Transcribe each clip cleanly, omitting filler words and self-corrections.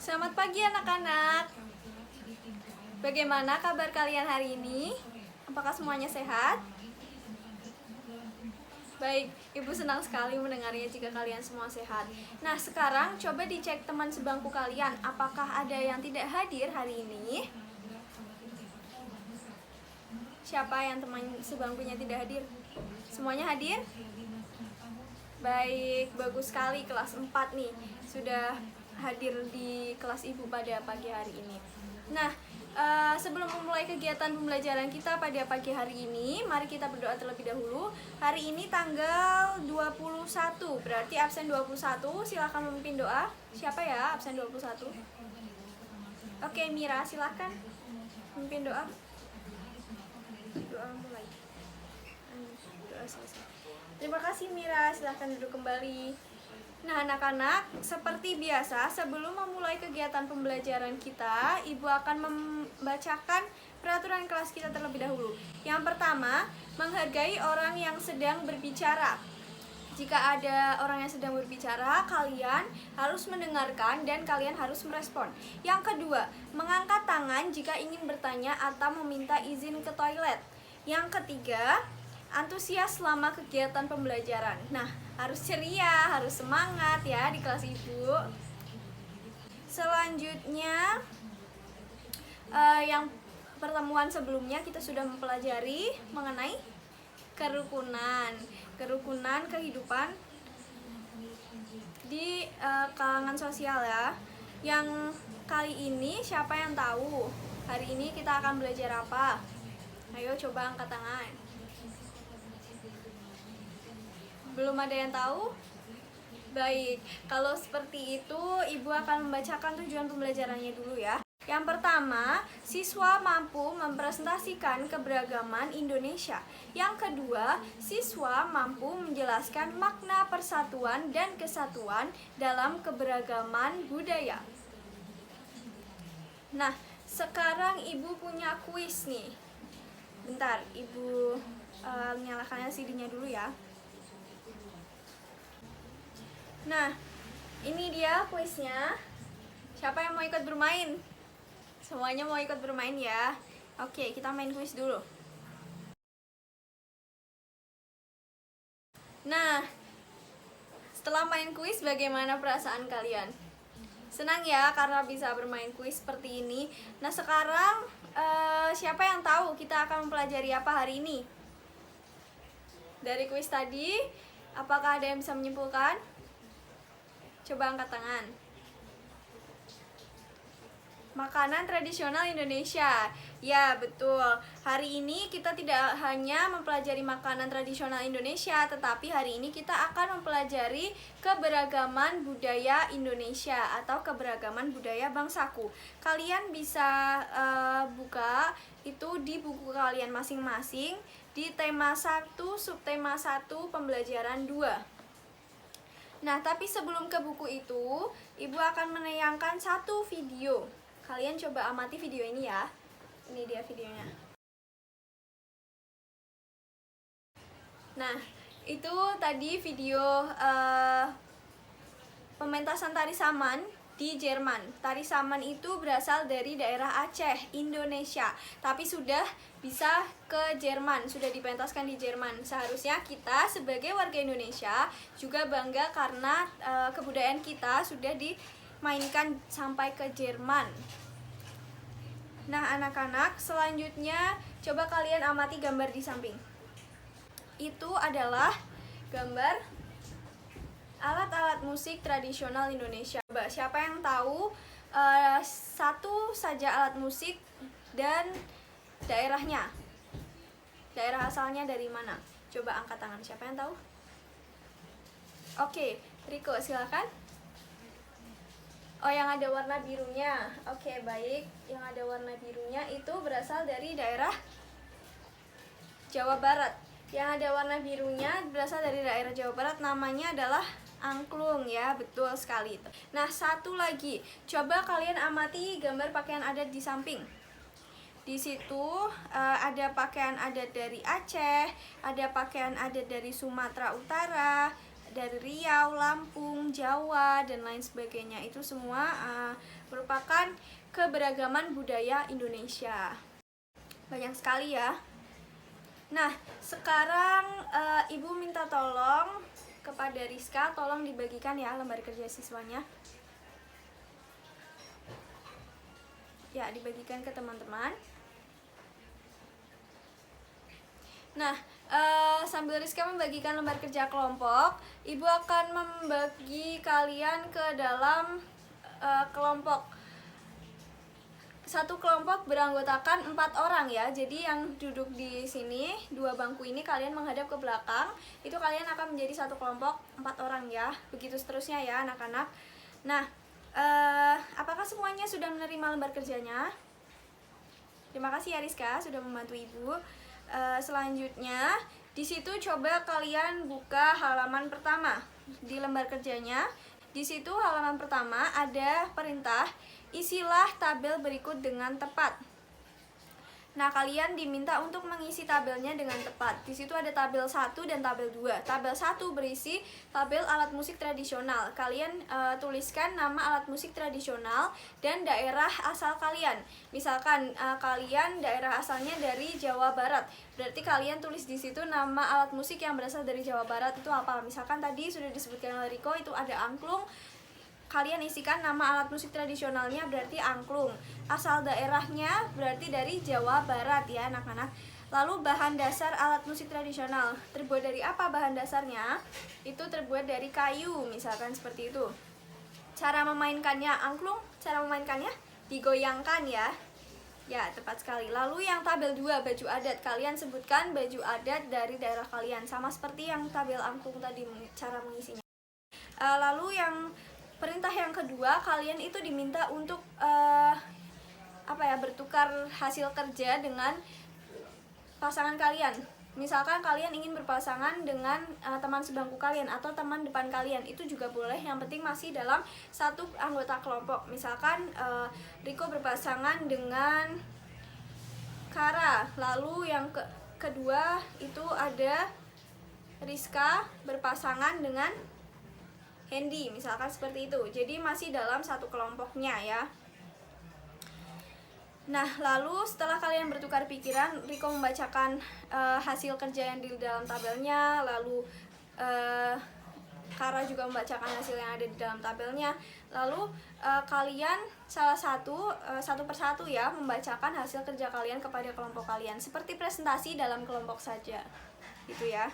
Selamat pagi anak-anak. Bagaimana kabar kalian hari ini? Apakah semuanya sehat? Baik, Ibu senang sekali mendengarnya jika kalian semua sehat. Nah, sekarang coba dicek teman sebangku kalian. Apakah ada yang tidak hadir hari ini? Siapa yang teman sebangkunya tidak hadir? Semuanya hadir? Baik, bagus sekali. Kelas 4 nih sudah hadir di kelas Ibu pada pagi hari ini. Nah, sebelum memulai kegiatan pembelajaran kita pada pagi hari ini, mari kita berdoa terlebih dahulu. Hari ini tanggal 21, berarti absen 21. Silakan memimpin doa. Siapa ya absen 21? Oke, Mira, silakan memimpin doa. Doa mulai. Doa selesai. Terima kasih Mira, silahkan duduk kembali. Nah anak-anak, seperti biasa sebelum memulai kegiatan pembelajaran kita, Ibu akan membacakan peraturan kelas kita terlebih dahulu. Yang pertama, menghargai orang yang sedang berbicara. Jika ada orang yang sedang berbicara, kalian harus mendengarkan dan kalian harus merespon. Yang kedua, mengangkat tangan jika ingin bertanya atau meminta izin ke toilet. Yang ketiga, antusias selama kegiatan pembelajaran. Nah, harus ceria, harus semangat ya di kelas Ibu. Selanjutnya, yang pertemuan sebelumnya kita sudah mempelajari mengenai kerukunan kehidupan di kalangan sosial ya. Yang kali ini siapa yang tahu hari ini kita akan belajar apa? Ayo coba angkat tangan. Belum ada yang tahu? Baik, kalau seperti itu Ibu akan membacakan tujuan pembelajarannya dulu ya. Yang pertama, siswa mampu mempresentasikan keberagaman Indonesia. Yang kedua, siswa mampu menjelaskan makna persatuan dan kesatuan dalam keberagaman budaya. Nah, sekarang Ibu punya kuis nih. Bentar, Ibu nyalakan LCD-nya dulu ya. Nah, ini dia kuisnya. Siapa yang mau ikut bermain? Semuanya mau ikut bermain ya. Oke, kita main kuis dulu. Nah, setelah main kuis bagaimana perasaan kalian? Senang ya karena bisa bermain kuis seperti ini. Nah, sekarang siapa yang tahu kita akan mempelajari apa hari ini? Dari kuis tadi, apakah ada yang bisa menyimpulkan? Coba angkat tangan. Makanan tradisional Indonesia. Ya, betul. Hari ini kita tidak hanya mempelajari makanan tradisional Indonesia, tetapi hari ini kita akan mempelajari keberagaman budaya Indonesia atau keberagaman budaya bangsaku. Kalian bisa buka itu di buku kalian masing-masing di tema 1, subtema 1, pembelajaran 2. Nah, tapi sebelum ke buku itu, Ibu akan menayangkan satu video. Kalian coba amati video ini ya. Ini dia videonya. Nah, itu tadi video pementasan tari saman di Jerman. Tari saman itu berasal dari daerah Aceh, Indonesia. Tapi sudah bisa ke Jerman, sudah dipentaskan di Jerman. Seharusnya kita sebagai warga Indonesia juga bangga karena kebudayaan kita sudah dimainkan sampai ke Jerman. Nah, anak-anak, selanjutnya coba kalian amati gambar di samping. Itu adalah gambar alat-alat musik tradisional Indonesia. Siapa yang tahu satu saja alat musik dan daerahnya? Daerah asalnya dari mana? Coba angkat tangan. Siapa yang tahu? Oke, Riko silakan. Oh, yang ada warna birunya. Oke, baik. Yang ada warna birunya itu berasal dari daerah Jawa Barat. Yang ada warna birunya berasal dari daerah Jawa Barat, namanya adalah angklung ya, betul sekali itu. Nah, satu lagi, coba kalian amati gambar pakaian adat di samping. Di situ ada pakaian adat dari Aceh, ada pakaian adat dari Sumatera Utara, dari Riau, Lampung, Jawa, dan lain sebagainya. Itu semua merupakan keberagaman budaya Indonesia. Banyak sekali ya. Nah, sekarang Ibu minta tolong kepada Rizka, tolong dibagikan ya lembar kerja siswanya. Ya, dibagikan ke teman-teman. Nah, sambil Rizka membagikan lembar kerja kelompok, Ibu akan membagi kalian ke dalam kelompok. Satu kelompok beranggotakan 4 orang ya. Jadi yang duduk di sini, 2 bangku ini kalian menghadap ke belakang. Itu kalian akan menjadi satu kelompok 4 orang ya. Begitu seterusnya ya anak-anak. Nah, apakah semuanya sudah menerima lembar kerjanya? Terima kasih ya Rizka sudah membantu Ibu. Selanjutnya, di situ coba kalian buka halaman pertama di lembar kerjanya. Di situ halaman pertama ada perintah, isilah tabel berikut dengan tepat. Nah, kalian diminta untuk mengisi tabelnya dengan tepat. Di situ ada tabel 1 dan tabel 2. Tabel 1 berisi tabel alat musik tradisional. Kalian tuliskan nama alat musik tradisional dan daerah asal kalian. Misalkan kalian daerah asalnya dari Jawa Barat. Berarti kalian tulis di situ nama alat musik yang berasal dari Jawa Barat itu apa? Misalkan tadi sudah disebutkan oleh Riko, itu ada angklung. Kalian isikan nama alat musik tradisionalnya berarti angklung. Asal daerahnya berarti dari Jawa Barat ya anak-anak. Lalu bahan dasar alat musik tradisional, terbuat dari apa bahan dasarnya? Itu terbuat dari kayu, misalkan seperti itu. Cara memainkannya angklung, cara memainkannya digoyangkan ya. Ya, tepat sekali. Lalu yang tabel 2, baju adat. Kalian sebutkan baju adat dari daerah kalian. Sama seperti yang tabel angklung tadi, cara mengisinya. Lalu yang perintah yang kedua, kalian itu diminta untuk bertukar hasil kerja dengan pasangan kalian. Misalkan kalian ingin berpasangan dengan teman sebangku kalian atau teman depan kalian, itu juga boleh. Yang penting masih dalam satu anggota kelompok. Misalkan Riko berpasangan dengan Kara. Lalu yang kedua itu ada Rizka berpasangan dengan Hendy, misalkan seperti itu. Jadi masih dalam satu kelompoknya ya. Nah, lalu setelah kalian bertukar pikiran, Riko membacakan hasil kerja yang di dalam tabelnya. Lalu Kara juga membacakan hasil yang ada di dalam tabelnya. Lalu kalian salah satu persatu ya membacakan hasil kerja kalian kepada kelompok kalian. Seperti presentasi dalam kelompok saja, gitu ya.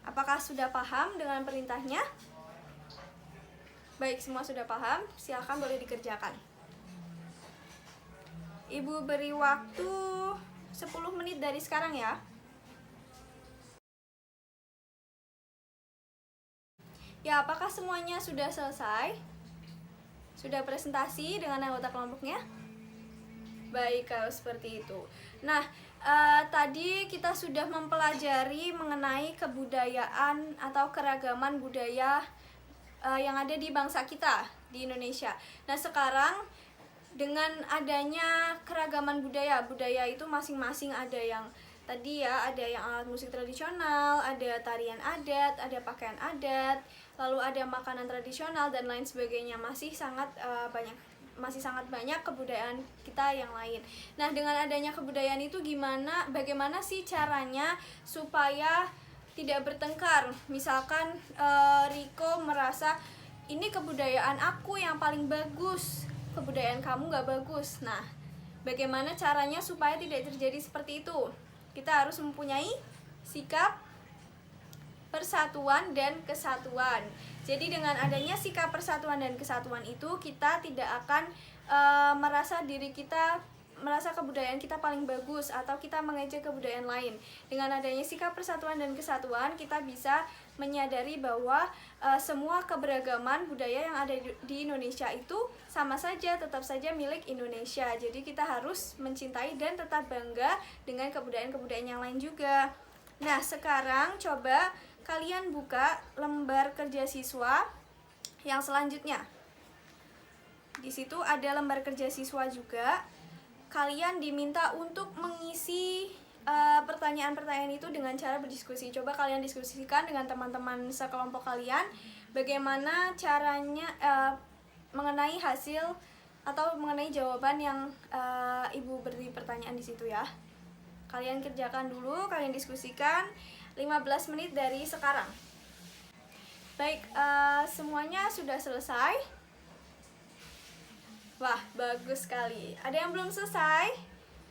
Apakah sudah paham dengan perintahnya? Baik, semua sudah paham, silakan boleh dikerjakan. Ibu beri waktu 10 menit dari sekarang ya. Ya, apakah semuanya sudah selesai? Sudah presentasi dengan anggota kelompoknya? Baik, kalau seperti itu. Nah, tadi kita sudah mempelajari mengenai kebudayaan atau keragaman budaya yang ada di bangsa kita di Indonesia. Nah, sekarang dengan adanya keragaman budaya itu masing-masing ada yang tadi ya, ada yang alat musik tradisional, ada tarian adat, ada pakaian adat, lalu ada makanan tradisional dan lain sebagainya. Masih sangat banyak kebudayaan kita yang lain. Nah, dengan adanya kebudayaan itu bagaimana sih caranya supaya tidak bertengkar? Misalkan Riko merasa ini kebudayaan aku yang paling bagus, kebudayaan kamu gak bagus. Nah, bagaimana caranya supaya tidak terjadi seperti itu? Kita harus mempunyai sikap persatuan dan kesatuan. Jadi dengan adanya sikap persatuan dan kesatuan itu, kita tidak akan merasa kebudayaan kita paling bagus atau kita mengejek kebudayaan lain. Dengan adanya sikap persatuan dan kesatuan, kita bisa menyadari bahwa semua keberagaman budaya yang ada di Indonesia itu sama saja, tetap saja milik Indonesia. Jadi kita harus mencintai dan tetap bangga dengan kebudayaan-kebudayaan yang lain juga. Nah, sekarang coba kalian buka lembar kerja siswa yang selanjutnya. Di situ ada lembar kerja siswa juga. Kalian diminta untuk mengisi pertanyaan-pertanyaan itu dengan cara berdiskusi. Coba kalian diskusikan dengan teman-teman sekelompok kalian bagaimana caranya mengenai hasil atau mengenai jawaban yang ibu beri pertanyaan di situ ya. Kalian kerjakan dulu, kalian diskusikan 15 menit dari sekarang. Baik, semuanya sudah selesai. Wah, bagus sekali. Ada yang belum selesai?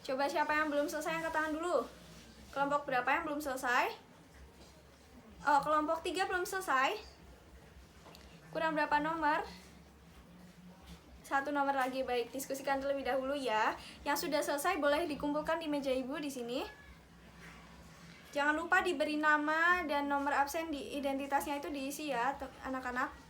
Coba siapa yang belum selesai angkat tangan dulu. Kelompok berapa yang belum selesai? Oh, kelompok 3 belum selesai. Kurang berapa nomor? 1 nomor lagi. Baik, diskusikan terlebih dahulu ya. Yang sudah selesai boleh dikumpulkan di meja ibu di sini. Jangan lupa diberi nama dan nomor absen di identitasnya itu diisi ya, anak-anak.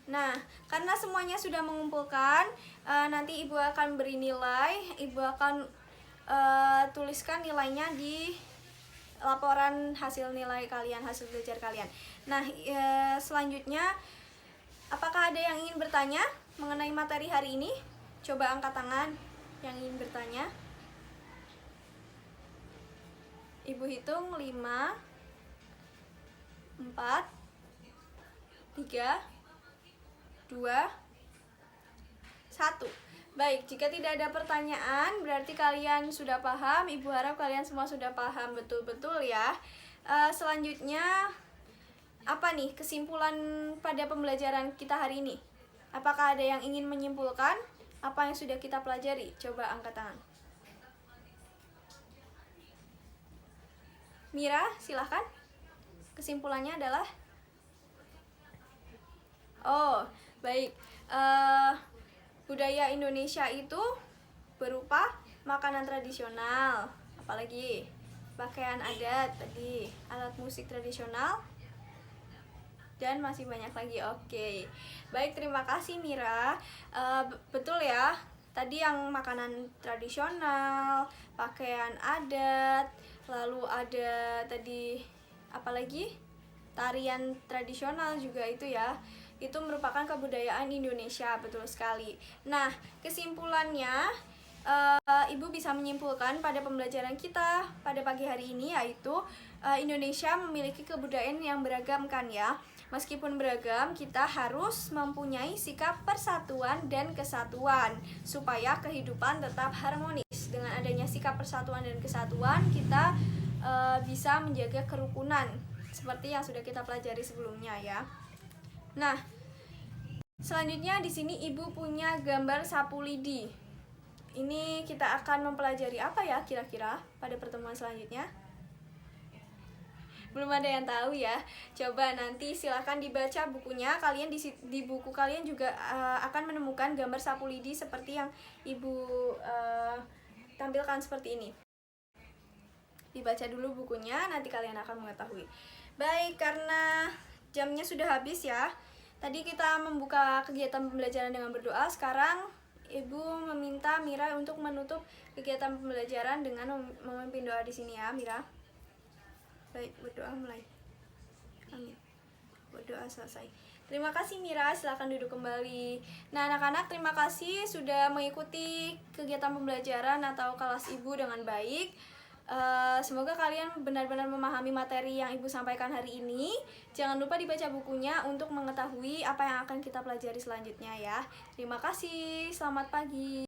Nah, karena semuanya sudah mengumpulkan, nanti ibu akan beri nilai, ibu akan tuliskan nilainya di laporan hasil nilai kalian, hasil belajar kalian. Nah, selanjutnya, apakah ada yang ingin bertanya mengenai materi hari ini? Coba angkat tangan yang ingin bertanya. Ibu hitung 5, 4, 3, 2, 1. Baik, jika tidak ada pertanyaan berarti kalian sudah paham. Ibu harap kalian semua sudah paham betul-betul ya. Selanjutnya apa nih kesimpulan pada pembelajaran kita hari ini? Apakah ada yang ingin menyimpulkan apa yang sudah kita pelajari? Coba angkat tangan. Mira, silahkan. Kesimpulannya adalah baik, budaya Indonesia itu berupa makanan tradisional, apalagi pakaian adat tadi, alat musik tradisional, dan masih banyak lagi. Oke, baik, terima kasih Mira. Betul ya, tadi yang makanan tradisional, pakaian adat, lalu ada tadi apalagi tarian tradisional juga itu ya. Itu merupakan kebudayaan Indonesia, betul sekali. Nah, kesimpulannya ibu bisa menyimpulkan pada pembelajaran kita pada pagi hari ini yaitu Indonesia memiliki kebudayaan yang beragam kan ya. Meskipun beragam, kita harus mempunyai sikap persatuan dan kesatuan supaya kehidupan tetap harmonis. Dengan adanya sikap persatuan dan kesatuan, kita bisa menjaga kerukunan seperti yang sudah kita pelajari sebelumnya ya. Nah, selanjutnya di sini ibu punya gambar sapu lidi. Ini kita akan mempelajari apa ya kira-kira pada pertemuan selanjutnya? Belum ada yang tahu ya. Coba nanti silahkan dibaca bukunya. Kalian di buku kalian juga akan menemukan gambar sapu lidi seperti yang ibu tampilkan seperti ini. Dibaca dulu bukunya, nanti kalian akan mengetahui. Baik, karena jamnya sudah habis ya. Tadi kita membuka kegiatan pembelajaran dengan berdoa. Sekarang ibu meminta Mira untuk menutup kegiatan pembelajaran dengan memimpin doa di sini ya, Mira. Baik, berdoa mulai. Amin. Berdoa selesai. Terima kasih Mira, silakan duduk kembali. Nah, anak-anak, terima kasih sudah mengikuti kegiatan pembelajaran atau kelas ibu dengan baik. Semoga kalian benar-benar memahami materi yang ibu sampaikan hari ini. Jangan lupa dibaca bukunya untuk mengetahui apa yang akan kita pelajari selanjutnya ya. Terima kasih, selamat pagi.